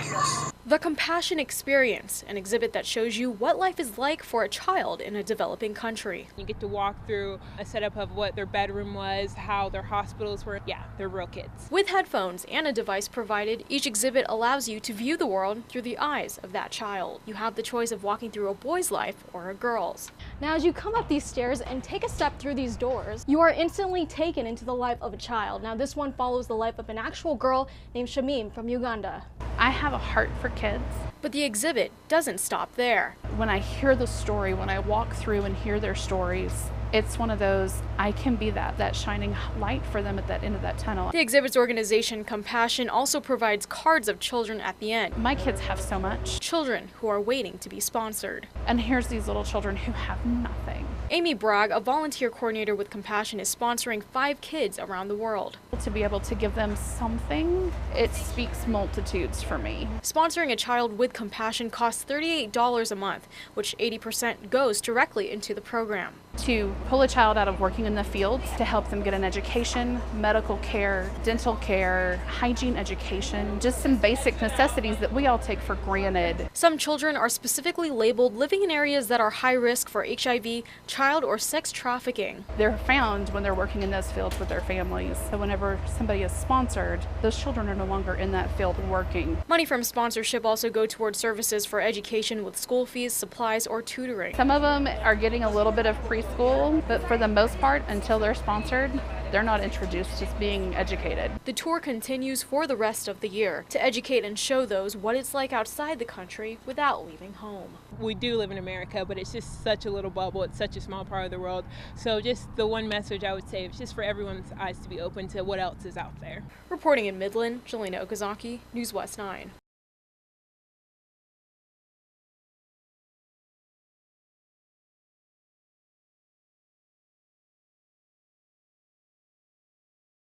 años. The Compassion Experience, an exhibit that shows you what life is like for a child in a developing country. You get to walk through a setup of what their bedroom was, how their hospitals were. Yeah, they're real kids. With headphones and a device provided, each exhibit allows you to view the world through the eyes of that child. You have the choice of walking through a boy's life or a girl's. Now, as you come up these stairs and take a step through these doors, you are instantly taken into the life of a child. Now, this one follows the life of an actual girl named Shamim from Uganda. I have a heart for kids. But the exhibit doesn't stop there. When I hear the story, when I walk through and hear their stories, it's one of those, I can be that shining light for them at that end of that tunnel. The exhibit's organization, Compassion, also provides cards of children at the end. My kids have so much. Children who are waiting to be sponsored. And here's these little children who have nothing. Amy Bragg, a volunteer coordinator with Compassion, is sponsoring 5 kids around the world. To be able to give them something, it speaks multitudes for me. Sponsoring a child with Compassion costs $38 a month, which 80% goes directly into the program. To pull a child out of working in the fields, to help them get an education, medical care, dental care, hygiene education, just some basic necessities that we all take for granted. Some children are specifically labeled living in areas that are high risk for HIV, child or sex trafficking. They're found when they're working in those fields with their families. So whenever somebody is sponsored, those children are no longer in that field working. Money from sponsorship also go toward services for education with school fees, supplies, or tutoring. Some of them are getting a little bit of preschool, but for the most part, until they're sponsored, they're not introduced to being educated. The tour continues for the rest of the year to educate and show those what it's like outside the country without leaving home. We do live in America, but it's just such a little bubble. It's such a small part of the world. So just the one message I would say is just for everyone's eyes to be open to what else is out there. Reporting in Midland, Jelena Okazaki, News West 9.